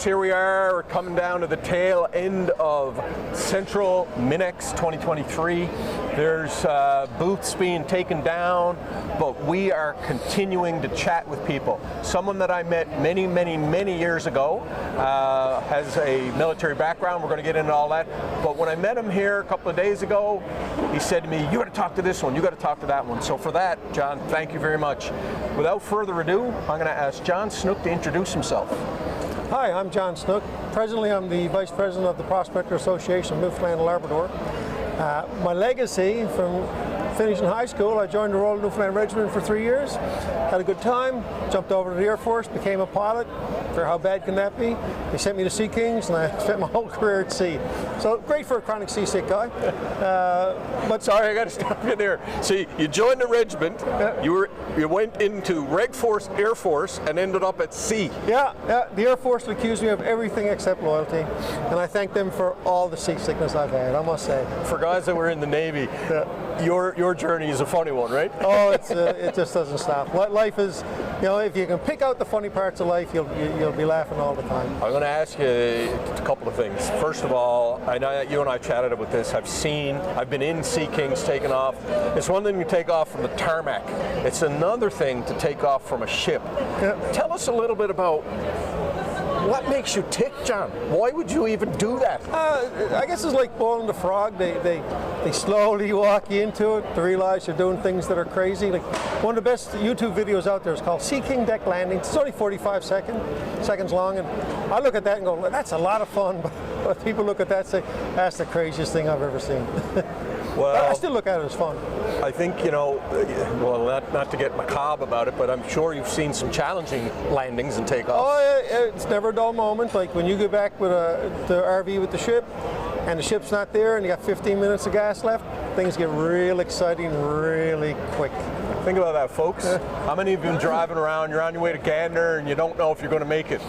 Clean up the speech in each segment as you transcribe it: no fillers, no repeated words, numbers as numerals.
folks, here we are. We're coming down to the tail end of Central Minex 2023. There's booths being taken down, but we are continuing to chat with people. Someone that I met many years ago has a military background. We're going to get into all that. But when I met him here a couple of days ago, he said to me, "You got to talk to this one, you got to talk to that one." So for that, John, thank you very much. Without further ado, I'm going to ask John Snook to introduce himself. Hi, I'm John Snook. Presently, I'm the Vice President of the Prospector Association of Newfoundland and Labrador. My legacy from finishing high school, I joined the Royal Newfoundland Regiment for 3 years, had a good time, jumped over to the Air Force, became a pilot. For how bad can that be? They sent me to Sea Kings, and I spent my whole career at sea. So great for a chronic seasick guy. But sorry, I got to stop you there. See, you joined the regiment, you went into Reg Force, Air Force, and ended up at sea. Yeah, the Air Force accused me of everything except loyalty, and I thank them for all the seasickness I've had, I must say. For guys that were in the Navy, your journey is a funny one, right? Oh, it just doesn't stop. Life is, you know, if you can pick out the funny parts of life, you'll be laughing all the time. I'm going to ask you a couple of things. First of all, I know you and I chatted about this. I've been in Sea Kings taking off. It's one thing to take off from the tarmac. It's another thing to take off from a ship. Yeah. Tell us a little bit about what makes you tick, John? Why would you even do that? I guess it's like boiling the frog. They slowly walk you into it to realize you're doing things that are crazy. Like one of the best YouTube videos out there is called Sea King Deck Landing. It's only 45 seconds long, and I look at that and go, well, that's a lot of fun. But people look at that and say, that's the craziest thing I've ever seen. Well, I still look at it as fun. I think, you know, well, not to get macabre about it, but I'm sure you've seen some challenging landings and takeoffs. Oh, it's never a dull moment. Like when you go back with the RV with the ship, and the ship's not there, and you got 15 minutes of gas left, things get real exciting really quick. Think about that, folks. How many of you have been driving around, you're on your way to Gander, and you don't know if you're going to make it?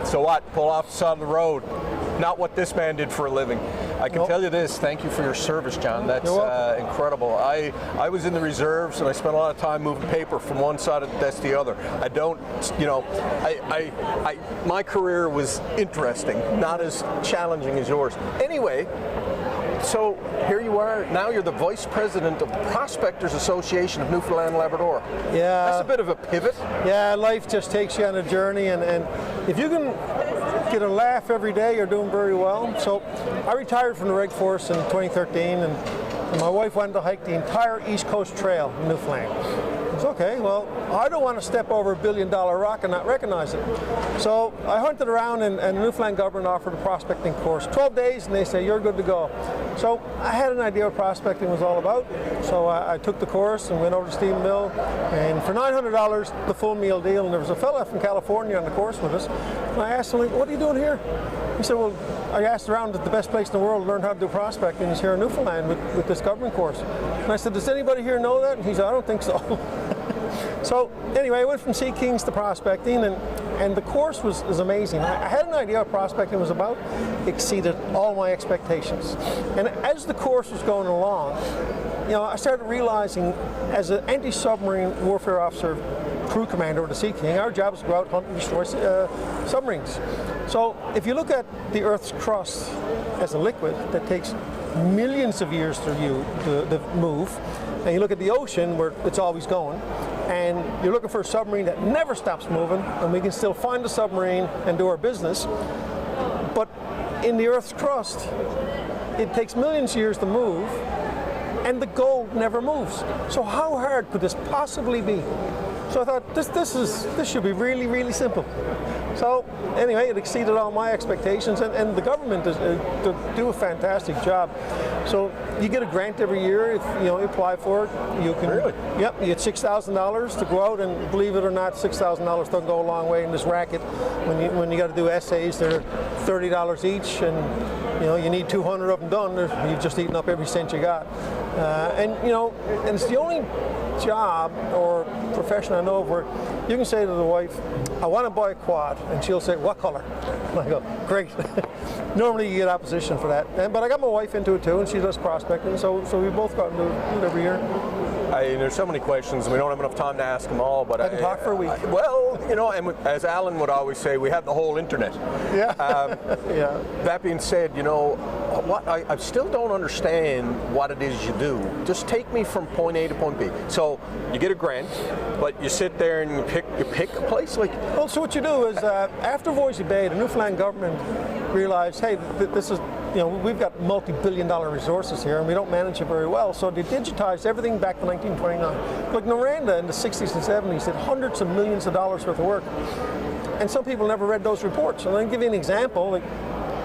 So what? Pull off the side of the road. Not what this man did for a living. I can tell you this, thank you for your service, John. That's incredible. I was in the reserves, and I spent a lot of time moving paper from one side of the desk to the other. I don't, you know, my career was interesting, not as challenging as yours. Anyway, so here you are, now you're the Vice President of the Prospectors Association of Newfoundland and Labrador. Yeah. That's a bit of a pivot. Yeah, life just takes you on a journey, and if you can get a laugh every day, you're doing very well. So I retired from the Reg Force in 2013, and my wife wanted to hike the entire East Coast Trail in Newfoundland. It's okay, well, I don't want to step over $1 billion rock and not recognize it. So I hunted around, and the Newfoundland government offered a prospecting course, 12 days, and they say, you're good to go. So I had an idea what prospecting was all about. So I took the course and went over to Stephen Mill, and for $900, the full meal deal, and there was a fella from California on the course with us, and I asked him, what are you doing here? He said, well, I asked around at the best place in the world to learn how to do prospecting is here in Newfoundland with this government course. And I said, does anybody here know that? And he said, I don't think so. So anyway, I went from Sea Kings to prospecting, and the course was amazing. I had an idea what prospecting was about, exceeded all my expectations. And as the course was going along, you know, I started realizing as an anti-submarine warfare officer, crew commander of the Sea King, our job is to go out, hunt, and destroy submarines. So if you look at the Earth's crust as a liquid that takes millions of years to move, and you look at the ocean where it's always going, and you're looking for a submarine that never stops moving, and we can still find the submarine and do our business. But in the Earth's crust, it takes millions of years to move, and the gold never moves. So how hard could this possibly be? So I thought, this should be really, really simple. So anyway, it exceeded all my expectations, and the government do a fantastic job. So you get a grant every year if you apply for it. You can. Really? Yep. You get $6,000 to go out, and believe it or not, $6,000 doesn't go a long way in this racket. When you got to do essays, they're $30 each, and you need 200 of them done. You've just eaten up every cent you got, and it's the only job or profession I know of where you can say to the wife, I want to buy a quad, and she'll say, what color? And I go, great. Normally you get opposition for that, but I got my wife into it too, and she does prospecting, so we both got into it every year. There's so many questions, and we don't have enough time to ask them all. But I can talk for a week. Well, and as Alan would always say, we have the whole internet. Yeah. Yeah. That being said, what I still don't understand what it is you do. Just take me from point A to point B. So you get a grant, but you sit there and you pick a place like. Well, so what you do is after Voisey Bay, the Newfoundland government realized, hey, this is. We've got multi-billion-dollar resources here, and we don't manage it very well. So they digitized everything back to 1929. Like Noranda in the 60s and 70s did hundreds of millions of dollars worth of work, and some people never read those reports. And I'll give you an example. Like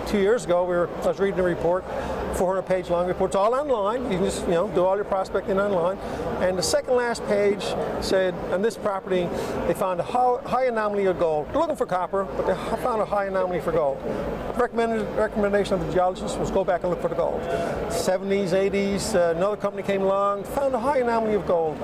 2 years ago, I was reading a report, 400-page long report. It's all online. You can just do all your prospecting online. And the second last page said, on this property, they found a high anomaly of gold. They're looking for copper, but they found a high anomaly for gold. Recommendation of the geologist was go back and look for the gold. 70s, 80s, another company came along, found a high anomaly of gold.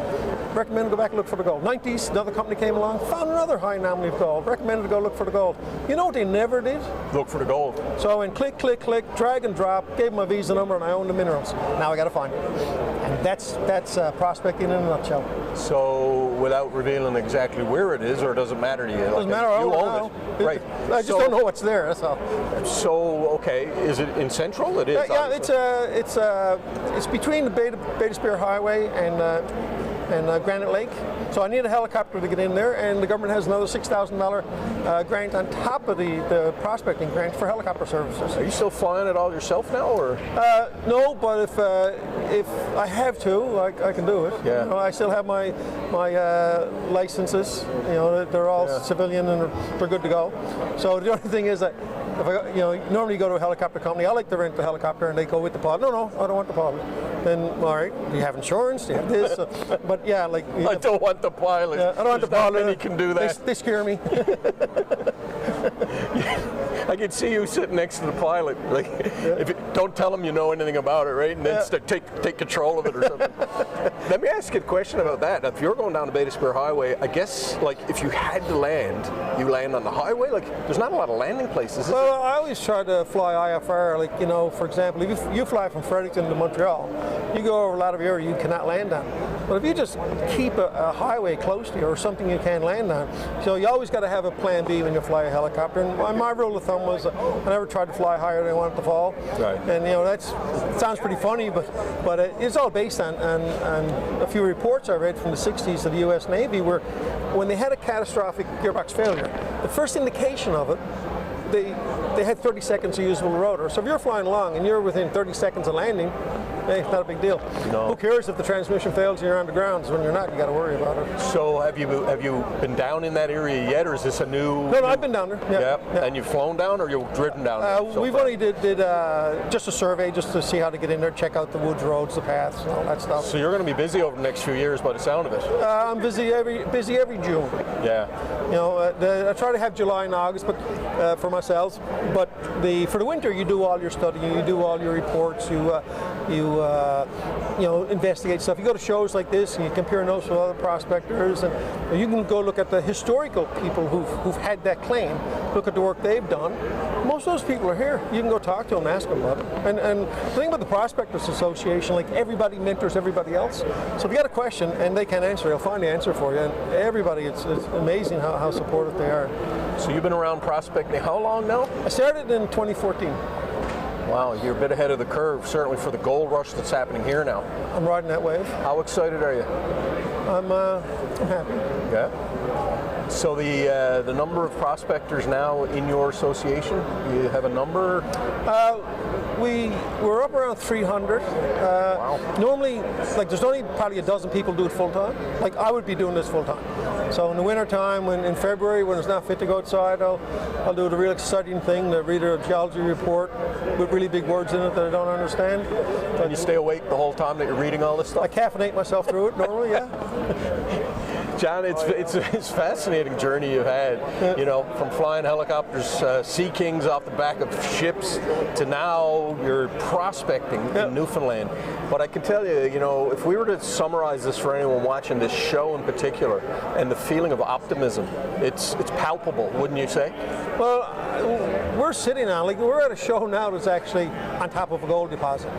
Recommended go back and look for the gold. 90s, another company came along, found another high anomaly of gold. Recommended to go look for the gold. You know what they never did? Look for the gold. So I went click, click, click, drag and drop, gave them my visa number, and I own the minerals. Now I got to find it. And that's prospecting in a nutshell. So without revealing exactly where it is, or does it matter to you? Doesn't matter. You own it. Right. I just don't know what's there. That's all. So okay, is it in Central? It is. Yeah, it's between the Beta Spear Highway and Granite Lake. So I need a helicopter to get in there, and the government has another $6,000 grant on top of the prospecting grant for helicopter services. Are you still flying it all yourself now, or? No, but if I have to, I can do it. Yeah. I still have my licenses. They're all civilian and they're good to go. So the only thing is that if normally you go to a helicopter company, I like to rent the helicopter and they go with the pilot. No, I don't want the pilot. Then, all right, do you have insurance? Do you have this? But yeah, like. I don't want the pilot. Yeah, I don't want the pilot. Not many can do that. They scare me. I can see you sitting next to the pilot. Like, don't tell him you know anything about it, right? And then take control of it or something. Let me ask you a question about that. If you're going down the Beta Spear Highway, I guess like if you had to land, you land on the highway. Like, there's not a lot of landing places. Well, I always try to fly IFR. Like, for example, if you fly from Fredericton to Montreal, you go over a lot of area you cannot land on. But if you just keep a highway close to you or something you can land on, so you always got to have a plan B when you fly a helicopter. And my rule of thumb was I never tried to fly higher than I wanted to fall. Right. And that sounds pretty funny, but it's all based on a few reports I read from the 60s of the U.S. Navy where when they had a catastrophic gearbox failure, the first indication of it, they had 30 seconds of usable rotor. So if you're flying along and you're within 30 seconds of landing, hey, it's not a big deal. No. Who cares if the transmission fails and you're on the ground? When you're not, you got to worry about it. So have you been down in that area yet, or is this a new? No, I've been down there. Yeah. And you've flown down, or you've driven down? We've only did just a survey just to see how to get in there, check out the woods roads, the paths, and all that stuff. So you're going to be busy over the next few years, by the sound of it. I'm busy every June. Yeah. I try to have July and August, but for myself. But for the winter, you do all your studying, you do all your reports, you investigate stuff. You go to shows like this, and you compare notes with other prospectors, and you can go look at the historical people who've had that claim. Look at the work they've done. Most of those people are here. You can go talk to them, ask them about it. And the thing about the Prospectors Association, like everybody mentors everybody else. So if you got a question and they can't answer, they'll find the answer for you. And everybody, it's amazing how supportive they are. So you've been around prospecting how long now? I started in 2014. Wow, you're a bit ahead of the curve, certainly for the gold rush that's happening here now. I'm riding that wave. How excited are you? I'm happy. Yeah. So the number of prospectors now in your association, you have a number? We're up around 300. Wow. Normally, like there's only probably a dozen people do it full time. Like I would be doing this full time. So in the winter time, in February, when it's not fit to go outside, I'll do the real exciting thing, the read a geology report with really big words in it that I don't understand. And you stay awake the whole time that you're reading all this stuff? I caffeinate myself through it normally, yeah. John, it's a fascinating journey you've had, from flying helicopters, Sea Kings off the back of ships, to now you're prospecting in Newfoundland. But I can tell you, if we were to summarize this for anyone watching this show in particular, and the feeling of optimism, it's palpable, wouldn't you say? Well, we're sitting on, we're at a show now that's actually on top of a gold deposit.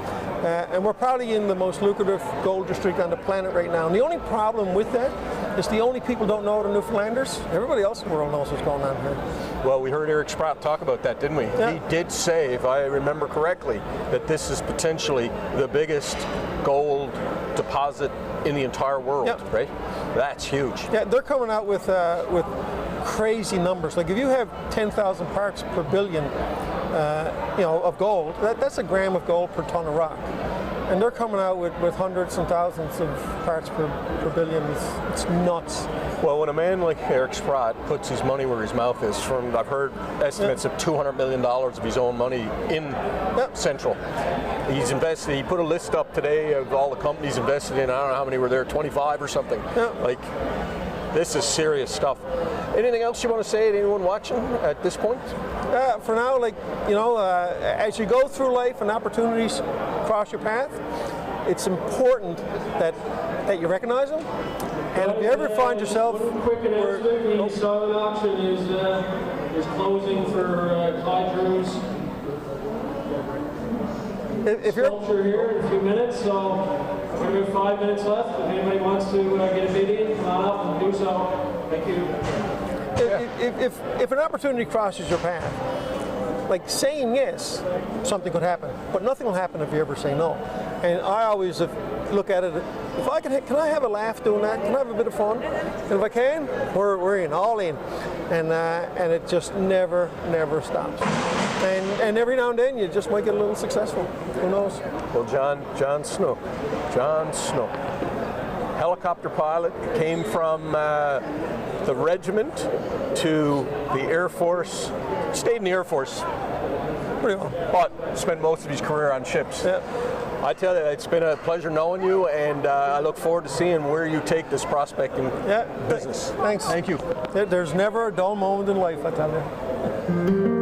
And we're probably in the most lucrative gold district on the planet right now. And the only problem with that is the only people don't know the Newfoundlanders. Everybody else in the world knows what's going on here. Well, we heard Eric Sprott talk about that, didn't we? Yeah. He did say, if I remember correctly, that this is potentially the biggest gold deposit in the entire world, Yep. right? That's huge. Yeah, they're coming out with crazy numbers. Like if you have 10,000 parts per billion, of gold, that's a gram of gold per ton of rock. And they're coming out with hundreds and thousands of parts per billion. It's nuts. Well, when a man like Eric Sprott puts his money where his mouth is, I've heard estimates of $200 million of his own money in Central. He's invested. He put a list up today of all the companies invested in. I don't know how many were there, 25 or something. Yeah. Like, this is serious stuff. Anything else you want to say to anyone watching at this point? For now, as you go through life and opportunities cross your path, it's important that you recognize them. And if you ever find yourself, one quick announcement: the silent auction is closing for Clyde Drew's if you're sculpture here in a few minutes. So we have 5 minutes left. If anybody wants to get a bid in, come on up and do so. Thank you. if an opportunity crosses your path, like saying yes, something could happen, but nothing will happen if you ever say no. And I always look at it, if I can I have a laugh doing that? Can I have a bit of fun? And if I can, we're in, all in. And it just never stops. And every now and then you just might get a little successful. Who knows? Well, John Snook, helicopter pilot, came from the regiment to the Air Force, stayed in the Air Force, Pretty well. but spent most of his career on ships. Yeah. I tell you, it's been a pleasure knowing you, and I look forward to seeing where you take this prospecting Yeah. business. Thanks. Thank you. There's never a dull moment in life, I tell you.